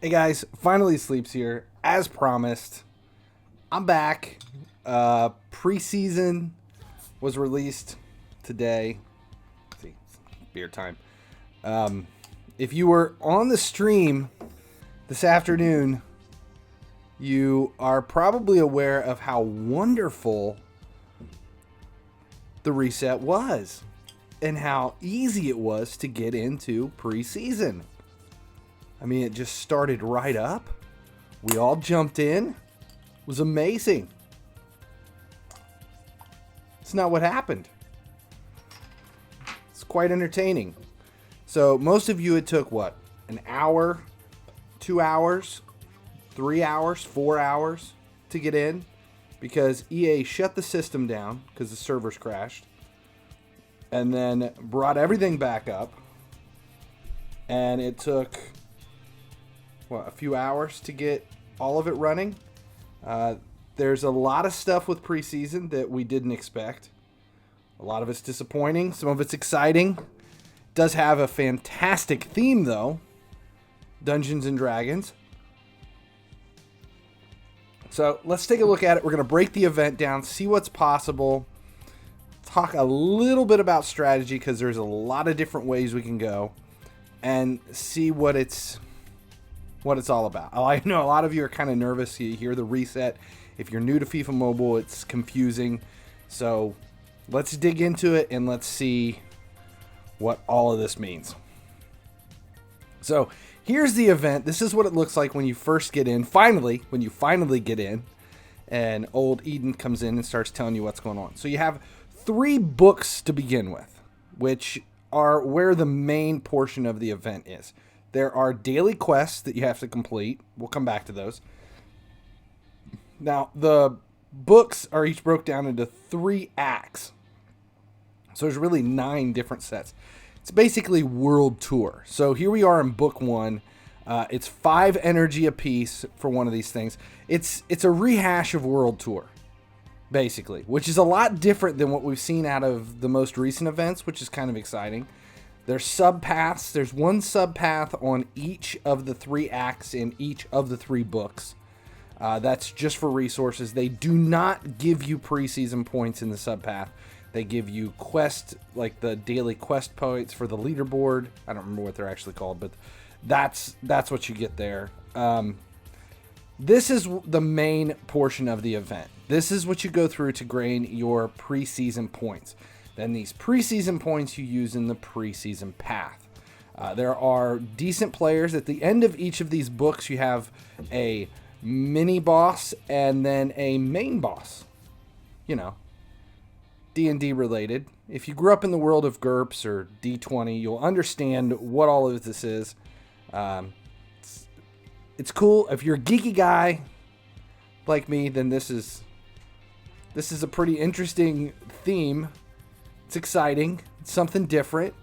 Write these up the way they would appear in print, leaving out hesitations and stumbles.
Hey guys, finally Sleeps here. As promised, I'm back. Preseason was released today. Let's see, it's beer time. If you were on the stream this afternoon, you are probably aware of how wonderful the reset was and how easy it was to get into preseason. I mean, it just started right up. We all jumped in. It was amazing. It's not what happened. It's quite entertaining. So most of you, it took what? An hour, 2 hours, 3 hours, 4 hours to get in because EA shut the system down because the servers crashed and then brought everything back up. And it took a few hours to get all of it running. There's a lot of stuff with preseason that we didn't expect. A lot of it's disappointing. Some of it's exciting. It does have a fantastic theme, though. Dungeons and Dragons. So let's take a look at it. We're going to break the event down, see what's possible, talk a little bit about strategy because there's a lot of different ways we can go, and see what it's all about. I know a lot of you are kind of nervous. You hear the reset. If you're new to FIFA Mobile, it's confusing. So let's dig into it and let's see what all of this means. So here's the event. This is what it looks like when you first get in. When you finally get in, and old Eden comes in and starts telling you what's going on. So you have 3 books to begin with, which are where the main portion of the event is. There are daily quests that you have to complete. We'll come back to those. Now, the books are each broke down into 3 acts. So there's really 9 different sets. It's basically World Tour. So here we are in book 1. It's 5 energy apiece for one of these things. It's a rehash of World Tour, basically, which is a lot different than what we've seen out of the most recent events, which is kind of exciting. There's subpaths. There's 1 subpath on each of the 3 acts in each of the 3 books. That's just for resources. They do not give you preseason points in the subpath. They give you quest, like the daily quest points for the leaderboard. I don't remember what they're actually called, but that's what you get there. This is the main portion of the event. This is what you go through to gain your preseason points. Then these preseason points you use in the preseason path. There are decent players. At the end of each of these books, you have a mini boss and then a main boss. You know, D&D related. If you grew up in the world of GURPS or D20, you'll understand what all of this is. It's cool. If you're a geeky guy like me, then this is a pretty interesting theme. It's exciting. It's something different.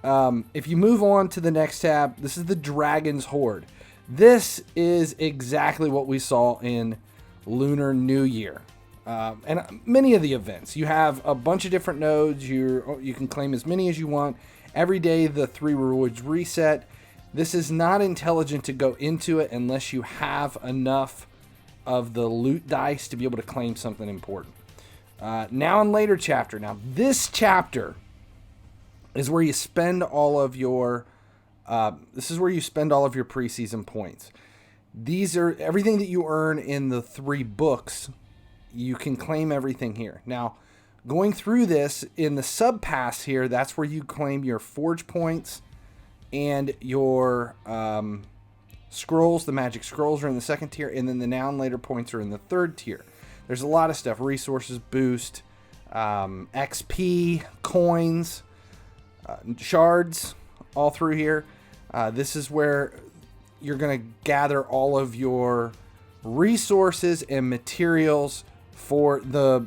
If you move on to the next tab, this is the Dragon's Horde. This is exactly what we saw in Lunar New Year. And many of the events. You have a bunch of different nodes. You can claim as many as you want. Every day the 3 rewards reset. This is not intelligent to go into it unless you have enough of the loot dice to be able to claim something important. Now and later chapter. Now this chapter is where you spend all of your preseason points. These are everything that you earn in the 3 books. You can claim everything here. Now, going through this in the subpass here, that's where you claim your forge points and your scrolls. The magic scrolls are in the 2nd tier, and then the now and later points are in the 3rd tier. There's a lot of stuff. Resources boost, XP, coins, shards, all through here. This is where you're going to gather all of your resources and materials for the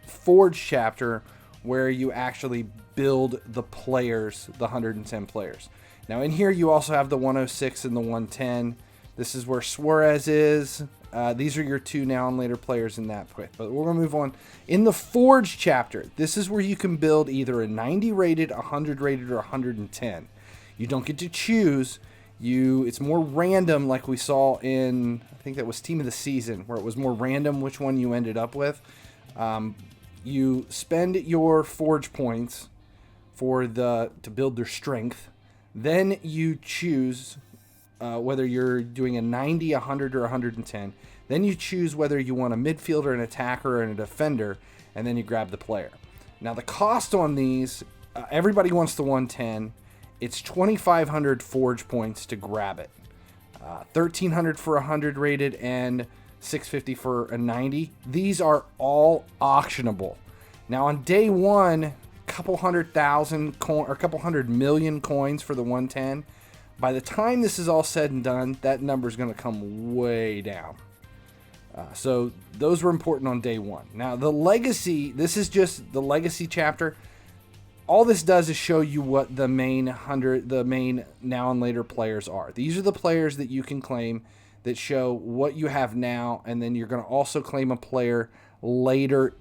Forge chapter, where you actually build the players, the 110 players. Now in here you also have the 106 and the 110. This is where Suarez is. These are your 2 now and later players in that quick. But we're going to move on. In the Forge chapter, this is where you can build either a 90 rated, 100 rated, or 110. You don't get to choose. It's more random, like we saw in, I think that was Team of the Season, where it was more random which one you ended up with. You spend your forge points to build their strength. Then you choose whether you're doing a 90, 100, or 110. Then you choose whether you want a midfielder, an attacker, and a defender, and then you grab the player. Now the cost on these, everybody wants the 110. It's 2,500 forge points to grab it. 1,300 for 100 rated and 650 for a 90. These are all auctionable. Now on day one, a couple hundred million coins for the 110. By the time this is all said and done, that number is going to come way down. So those were important on day one. Now the legacy, this is just the legacy chapter. All this does is show you what the main now and later players are. These are the players that you can claim that show what you have now, and then you're going to also claim a player later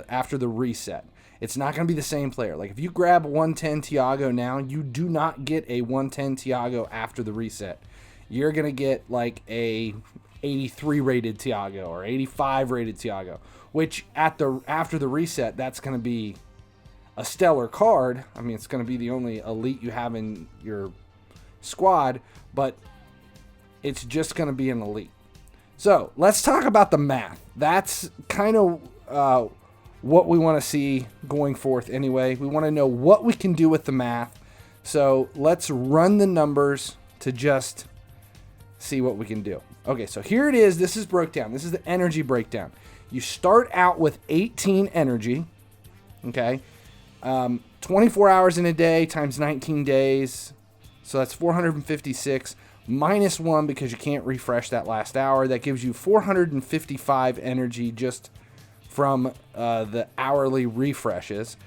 after the reset. It's not going to be the same player. Like if you grab 110 Thiago now, you do not get a 110 Thiago after the reset. You're going to get like a 83 rated Thiago or 85 rated Thiago, which after the reset, that's going to be a stellar card. I mean, it's going to be the only elite you have in your squad, but it's just going to be an elite. So let's talk about the math. That's kind of what we want to see going forth anyway. We want to know what we can do with the math. So let's run the numbers to just see what we can do. Okay, so here it is. This is broke down. This is the energy breakdown. You start out with 18 energy, okay? 24 hours in a day times 19 days. So that's 456 minus 1 because you can't refresh that last hour. That gives you 455 energy just from the hourly refreshes.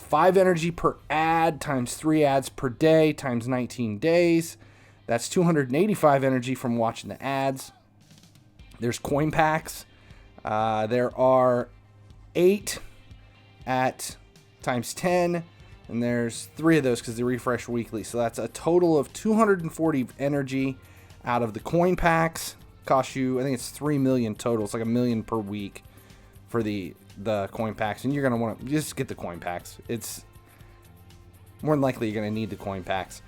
5 energy per ad times 3 ads per day times 19 days. That's 285 energy from watching the ads. There's coin packs. There are 8 at times 10, and there's 3 of those because they refresh weekly. So that's a total of 240 energy out of the coin packs. Cost you, I think it's 3 million total. It's like $1 million per week for the coin packs, and you're gonna want to just get the coin packs. It's more than likely you're gonna need the coin packs.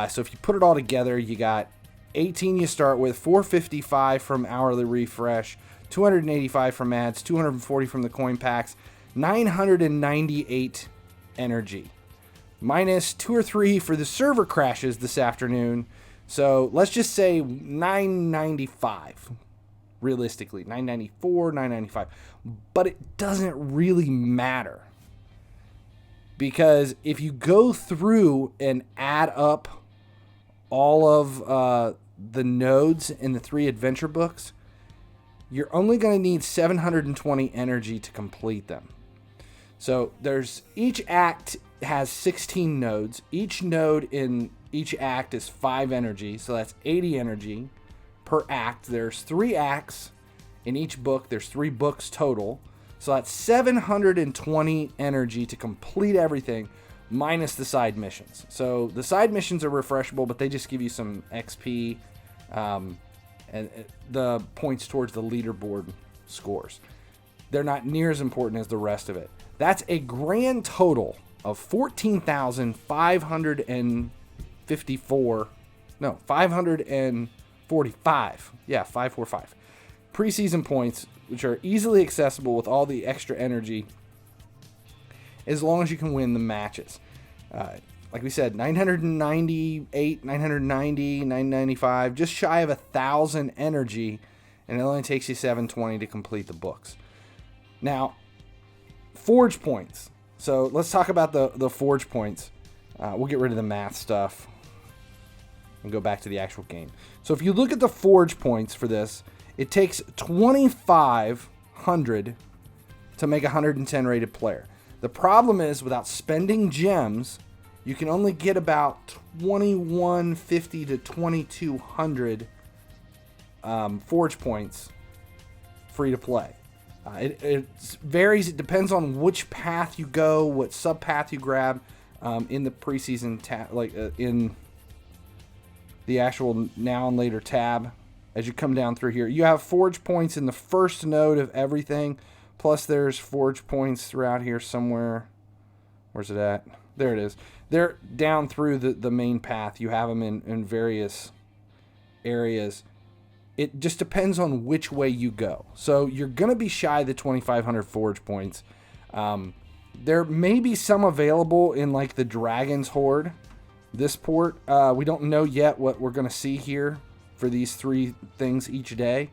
So if you put it all together, you got 18 you start with, 455 from hourly refresh, 285 from ads, 240 from the coin packs, 998 energy. Minus 2 or 3 for the server crashes this afternoon. So let's just say 995. Realistically, 994, 995. But it doesn't really matter. Because if you go through and add up all of the nodes in the 3 adventure books, you're only going to need 720 energy to complete them. So each act has 16 nodes. Each node in each act is 5 energy. So that's 80 energy per act. There's 3 acts in each book. There's 3 books total. So that's 720 energy to complete everything, minus the side missions. So the side missions are refreshable, but they just give you some XP and the points towards the leaderboard scores. They're not near as important as the rest of it. That's a grand total of 14,554. No, 545. Yeah, 545. Preseason points, which are easily accessible with all the extra energy, as long as you can win the matches. Like we said, 998, 990, 995, just shy of 1,000 energy, and it only takes you 720 to complete the books. Now, forge points. So let's talk about the forge points. We'll get rid of the math stuff and go back to the actual game. So if you look at the forge points for this, it takes 2,500 to make a 110 rated player. The problem is, without spending gems, you can only get about 2,150 to 2,200 forge points free to play. It varies. It depends on which path you go, what sub path you grab in the preseason in the actual now and later tab. As you come down through here, you have forge points in the first node of everything. Plus there's forge points throughout here somewhere. Where's it at? There it is. They're down through the main path. You have them in various areas. It just depends on which way you go. So you're going to be shy of the 2,500 forge points. There may be some available in like the Dragon's Horde, this port. We don't know yet what we're going to see here for these 3 things each day.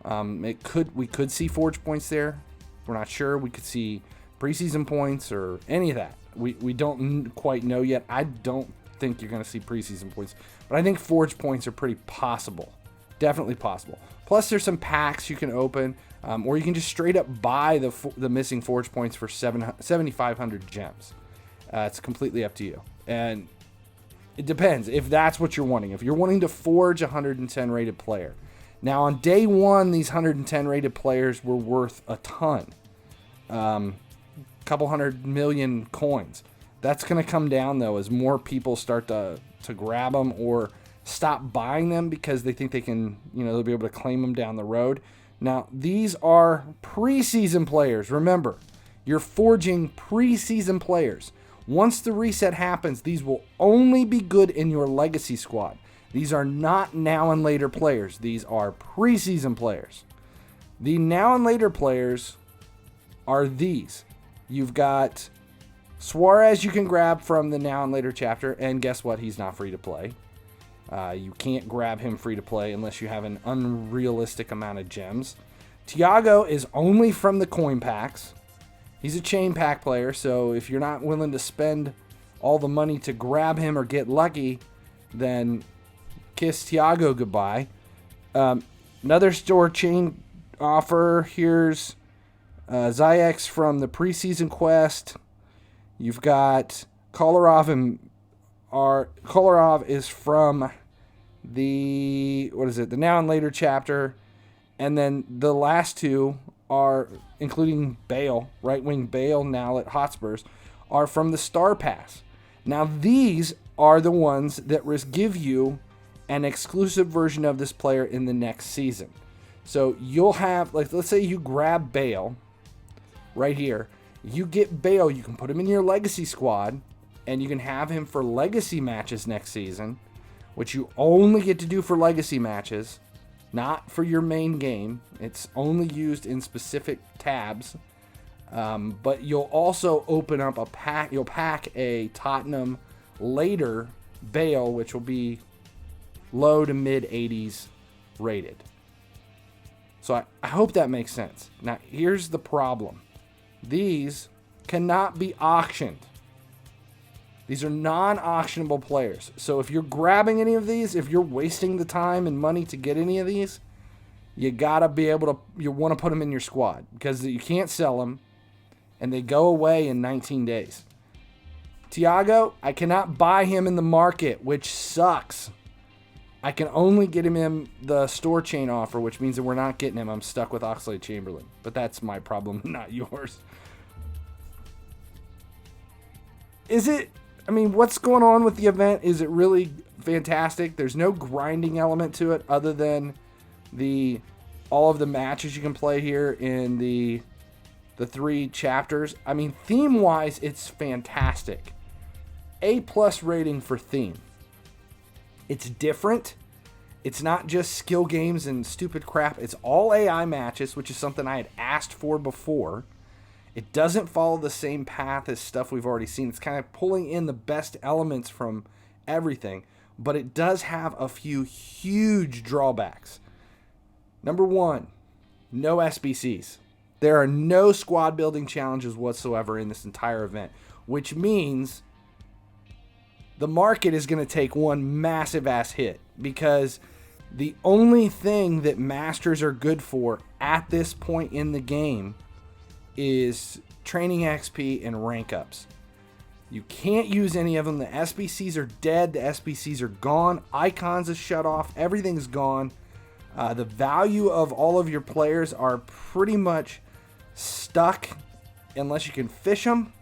We could see forge points there. We're not sure. We could see preseason points or any of that. We don't quite know yet. I don't think you're going to see preseason points, but I think forge points are pretty possible. Definitely possible. Plus, there's some packs you can open, or you can just straight up buy the missing forge points for 7,500 gems. It's completely up to you, and it depends if that's what you're wanting. If you're wanting to forge a 110 rated player, now on day 1, these 110 rated players were worth a ton. Couple 100 million coins. That's going to come down though as more people start to grab them or stop buying them because they think they can, they'll be able to claim them down the road. Now, these are preseason players. Remember, you're forging preseason players. Once the reset happens, these will only be good in your legacy squad. These are not now and later players. These are preseason players. The now and later players are these. You've got Suarez you can grab from the now and later chapter, and guess what? He's not free to play. You can't grab him free to play unless you have an unrealistic amount of gems. Thiago is only from the coin packs. He's a chain pack player, so if you're not willing to spend all the money to grab him or get lucky, then kiss Thiago goodbye. Another store chain offer. Here's Ziyech from the preseason quest. You've got Kolarov, and Kolarov is from the now and later chapter, and then the last 2 are, including Bale, right wing Bale now at Hotspurs, are from the Star Pass. Now these are the ones that give you an exclusive version of this player in the next season. So you'll have, like, let's say you grab Bale right here. You get Bale, you can put him in your legacy squad, and you can have him for legacy matches next season, which you only get to do for legacy matches, not for your main game. It's only used in specific tabs. But you'll also open up a pack. You'll pack a Tottenham later Bale, which will be low to mid 80s rated. So I hope that makes sense. Now, here's the problem. These cannot be auctioned. These are non-auctionable players. So if you're grabbing any of these, if you're wasting the time and money to get any of these, you gotta be able to, you want to put them in your squad because you can't sell them and they go away in 19 days. Thiago, I cannot buy him in the market, which sucks. I can only get him in the store chain offer, which means that we're not getting him. I'm stuck with Oxlade-Chamberlain. But that's my problem, not yours. What's going on with the event? Is it really fantastic? There's no grinding element to it other than all of the matches you can play here in the 3 chapters. Theme-wise, it's fantastic. A+ rating for theme. It's different. It's not just skill games and stupid crap. It's all AI matches, which is something I had asked for before. It doesn't follow the same path as stuff we've already seen. It's kind of pulling in the best elements from everything, but it does have a few huge drawbacks. Number 1, no SBCs. There are no squad building challenges whatsoever in this entire event, which means the market is going to take one massive ass hit because the only thing that masters are good for at this point in the game is training XP and rank ups. You can't use any of them. The SBCs are dead. The SBCs are gone. Icons is shut off. Everything's gone. The value of all of your players are pretty much stuck unless you can fish them.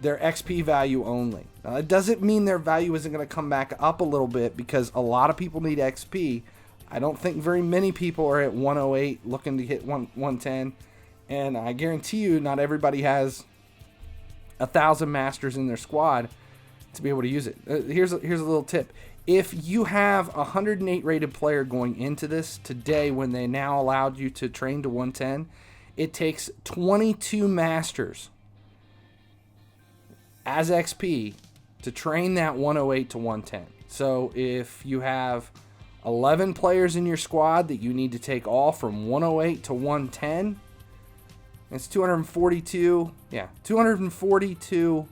their XP value only. Now, it doesn't mean their value isn't going to come back up a little bit, because a lot of people need XP. I don't think very many people are at 108 looking to hit 110. And I guarantee you not everybody has 1,000 masters in their squad to be able to use it. Here's a little tip. If you have a 108 rated player going into this today, when they now allowed you to train to 110, it takes 22 masters as XP to train that 108 to 110. So if you have 11 players in your squad that you need to take all from 108 to 110, it's 242. Yeah, 242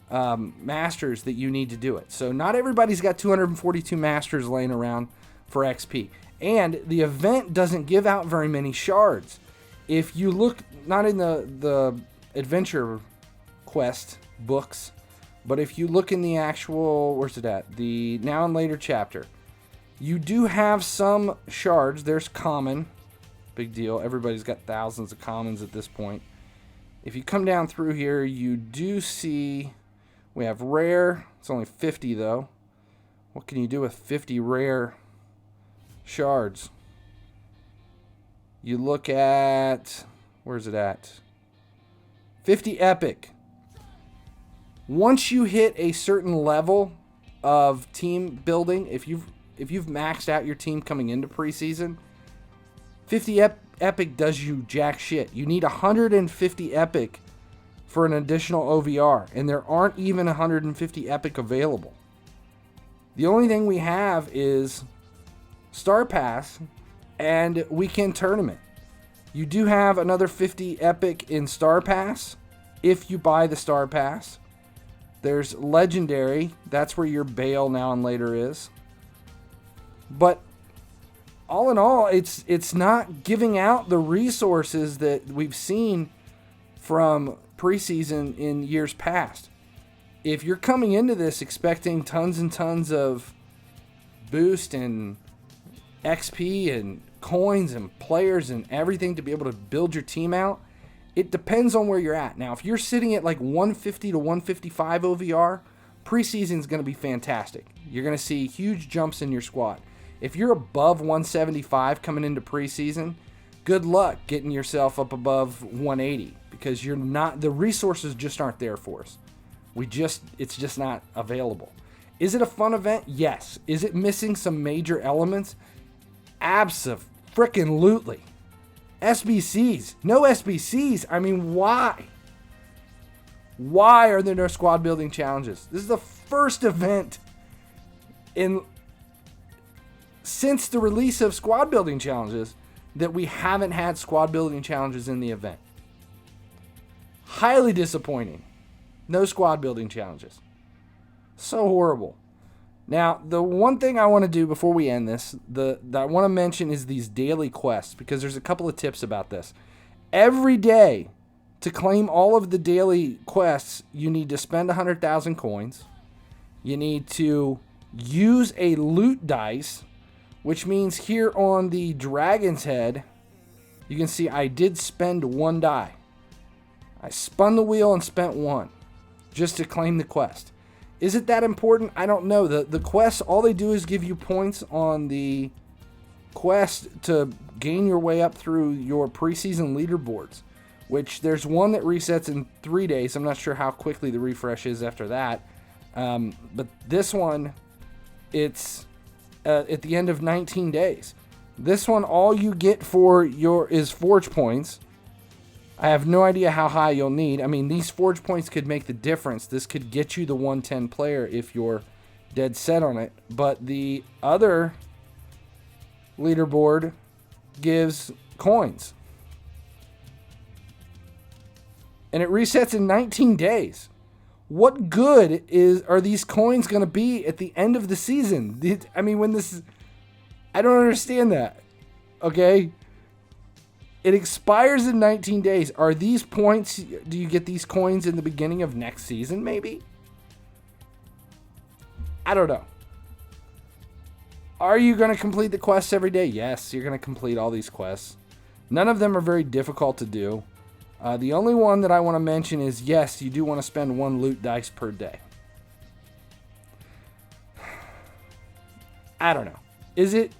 masters that you need to do it. So not everybody's got 242 masters laying around for XP. And the event doesn't give out very many shards. If you look, not in the adventure quest books, but if you look in the actual, where's it at? The now and later chapter, you do have some shards. There's common, big deal. Everybody's got thousands of commons at this point. If you come down through here, you do see we have rare. It's only 50 though. What can you do with 50 rare shards? You look at, where's it at? 50 epic. Once you hit a certain level of team building, if you've maxed out your team coming into preseason, 50 epic does you jack shit. You need 150 epic for an additional OVR, and there aren't even 150 epic available. The only thing we have is Star Pass and Weekend Tournament. You do have another 50 epic in Star Pass if you buy the Star Pass. There's Legendary. That's where your Bale now and later is. But all in all, it's not giving out the resources that we've seen from preseason in years past. If you're coming into this expecting tons and tons of boost and XP and coins and players and everything to be able to build your team out, it depends on where you're at. Now, if you're sitting at like 150 to 155 OVR, preseason is going to be fantastic. You're going to see huge jumps in your squad. If you're above 175 coming into preseason, good luck getting yourself up above 180, because you're not, the resources just aren't there for us. It's just not available. Is it a fun event? Yes. Is it missing some major elements? Abso-frickin-lutely. SBCs. No SBCs. I mean, why? Why are there no squad building challenges? This is the first event since the release of squad building challenges that we haven't had squad building challenges in the event. Highly disappointing. No squad building challenges. So horrible. Now, the one thing I want to do before we end this, that I want to mention is these daily quests, because there's a couple of tips about this. Every day, to claim all of the daily quests, you need to spend 100,000 coins. You need to use a loot dice, which means here on the dragon's head, you can see I did spend one die. I spun the wheel and spent one just to claim the quest. Is it that important? I don't know. The quests, all they do is give you points on the quest to gain your way up through your preseason leaderboards, which there's one that resets in 3 days. I'm not sure how quickly the refresh is after that. But this one, it's at the end of 19 days. This one, all you get for is forge points. I have no idea how high you'll need. I mean, these forge points could make the difference. This could get you the 110 player if you're dead set on it. But the other leaderboard gives coins. And it resets in 19 days. What good are these coins going to be at the end of the season? I mean, I don't understand that. Okay? It expires in 19 days. Are these points, do you get these coins in the beginning of next season, maybe? I don't know. Are you going to complete the quests every day? Yes, you're going to complete all these quests. None of them are very difficult to do. The only one that I want to mention is, yes, you do want to spend 1 loot dice per day. I don't know. Is it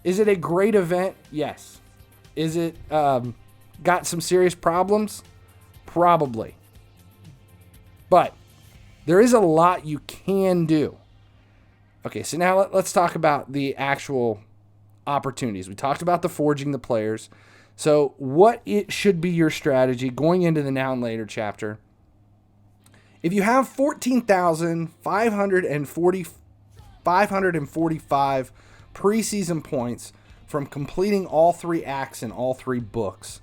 a great event? Yes. Is it got some serious problems? Probably. But there is a lot you can do. Okay, so now let's talk about the actual opportunities. We talked about the forging the players. So what it should be your strategy going into the Now and Later chapter. If you have 14,545 preseason points from completing all 3 acts in all 3 books,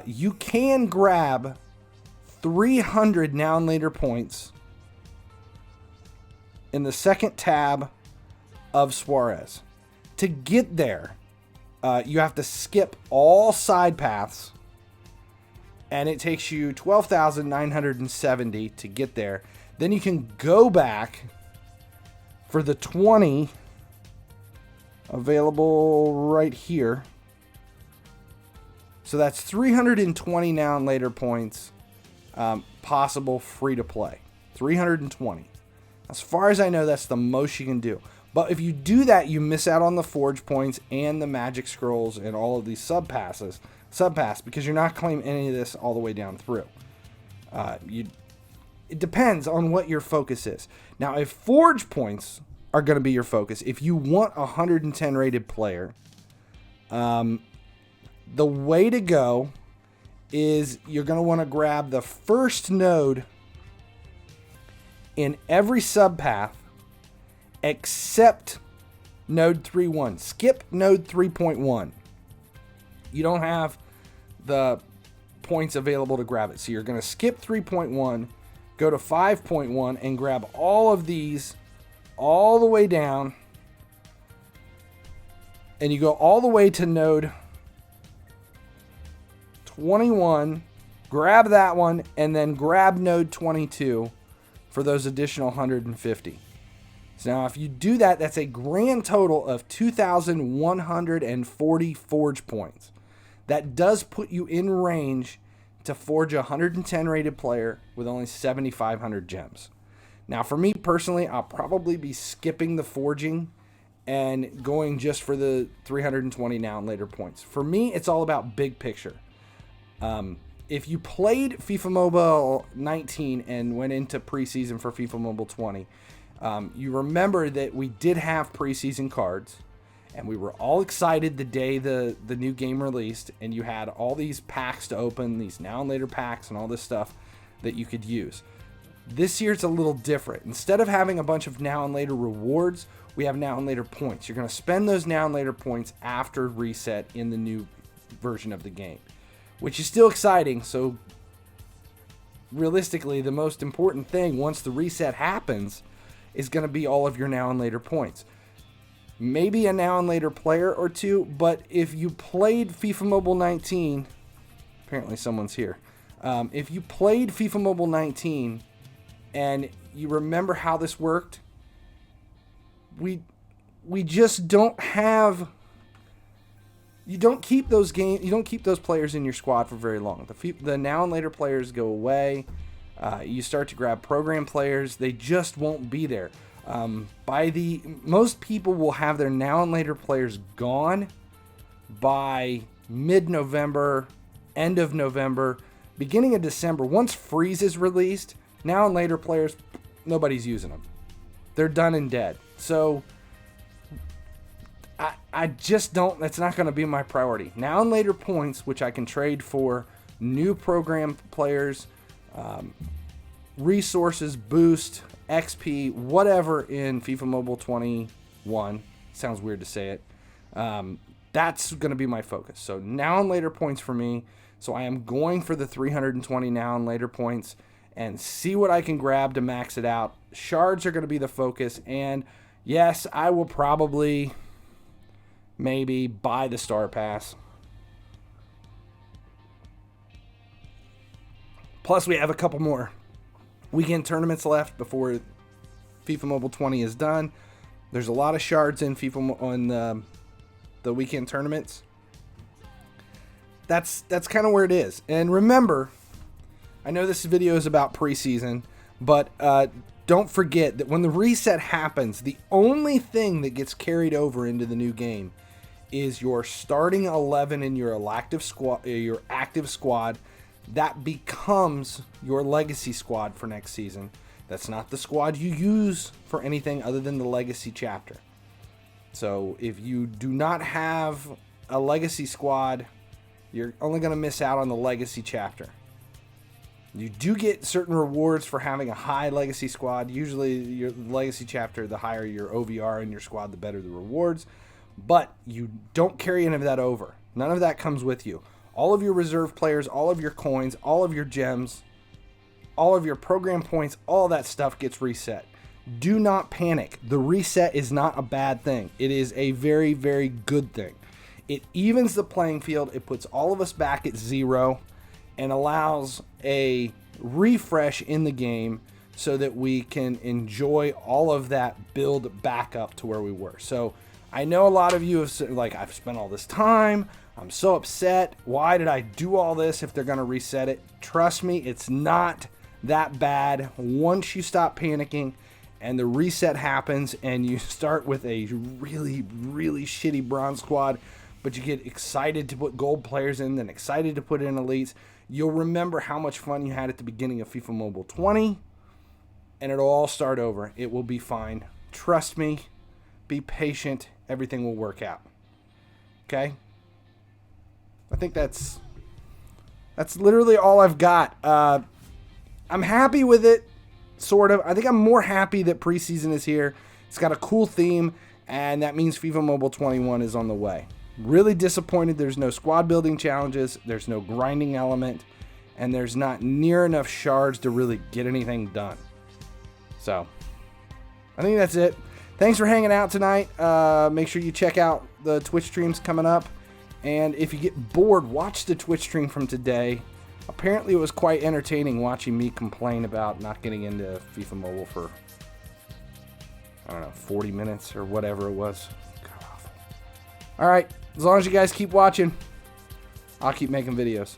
you can grab 300 Now and Later points in the second tab of Suarez. To get there, you have to skip all side paths, and it takes you 12,970 to get there. Then you can go back for the 20 available right here. So that's 320 Now and Later points possible free to play. 320. As far as I know, that's the most you can do. But if you do that, you miss out on the forge points and the magic scrolls and all of these sub pass, because you're not claiming any of this all the way down through. It depends on what your focus is. Now, if forge points are going to be your focus, if you want a 110 rated player, the way to go is you're going to want to grab the first node in every subpath except node 3.1. Skip node 3.1. You don't have the points available to grab it. So you're going to skip 3.1, go to 5.1, and grab all of these all the way down. And you go all the way to node 21, grab that one, and then grab node 22 for those additional 150. So now if you do that, that's a grand total of 2,140 forge points. That does put you in range to forge a 110 rated player with only 7,500 gems. Now for me personally, I'll probably be skipping the forging and going just for the 320 Now and Later points. For me, it's all about big picture. If you played FIFA Mobile 19 and went into preseason for FIFA Mobile 20, you remember that we did have preseason cards, and we were all excited the day the new game released, and you had all these packs to open, these Now and Later packs and all this stuff that you could use. This year it's a little different. Instead of having a bunch of Now and Later rewards, we have Now and Later points. You're going to spend those Now and Later points after reset in the new version of the game, which is still exciting. So realistically, the most important thing once the reset happens is going to be all of your Now and Later points. Maybe a Now and Later player or two, but if you played FIFA Mobile 19, apparently someone's here. If you played FIFA Mobile 19 and you remember how this worked, we just don't have. You don't keep those players in your squad for very long. The Now and Later players go away. You start to grab program players. They just won't be there. Most people will have their Now and Later players gone by mid-November, end of November, beginning of December. Once Freeze is released, Now and Later players, nobody's using them. They're done and dead. So I just don't, that's not going to be my priority. Now and Later points, which I can trade for new program players, resources, boost, XP, whatever in FIFA Mobile 21. Sounds weird to say it. That's going to be my focus. So Now and Later points for me. So I am going for the 320 Now and Later points and see what I can grab to max it out. Shards are going to be the focus. And yes, I will probably maybe buy the Star Pass. Plus, we have a couple more weekend tournaments left before FIFA Mobile 20 is done. There's a lot of shards in FIFA on the weekend tournaments. that's kind of where it is. And remember, I know this video is about preseason, but don't forget that when the reset happens, the only thing that gets carried over into the new game is your starting 11 in your active squad. That becomes your legacy squad for next season. That's not the squad you use for anything other than the legacy chapter. So if you do not have a legacy squad, you're only going to miss out on the legacy chapter. You do get certain rewards for having a high legacy squad. Usually your legacy chapter, the higher your OVR in your squad, the better the rewards. But you don't carry any of that over. None of that comes with you. All of your reserve players, all of your coins, all of your gems, all of your program points, all that stuff gets reset. Do not panic. The reset is not a bad thing. It is a very, very good thing. It evens the playing field. It puts all of us back at 0 and allows a refresh in the game so that we can enjoy all of that build back up to where we were. So I know a lot of you have said, like, I've spent all this time, I'm so upset, why did I do all this if they're going to reset it? Trust me, it's not that bad once you stop panicking and the reset happens and you start with a really, really shitty bronze squad, but you get excited to put gold players in, then excited to put in elites. You'll remember how much fun you had at the beginning of FIFA Mobile 20, and it'll all start over. It will be fine. Trust me. Be patient. Everything will work out. Okay? I think that's literally all I've got. I'm happy with it, sort of. I think I'm more happy that preseason is here. It's got a cool theme, and that means FIFA Mobile 21 is on the way. Really disappointed there's no squad building challenges, there's no grinding element, and there's not near enough shards to really get anything done. So, I think that's it. Thanks for hanging out tonight. Make sure you check out the Twitch streams coming up. And if you get bored, watch the Twitch stream from today. Apparently it was quite entertaining watching me complain about not getting into FIFA Mobile for, I don't know, 40 minutes or whatever it was. God awful. All right. As long as you guys keep watching, I'll keep making videos.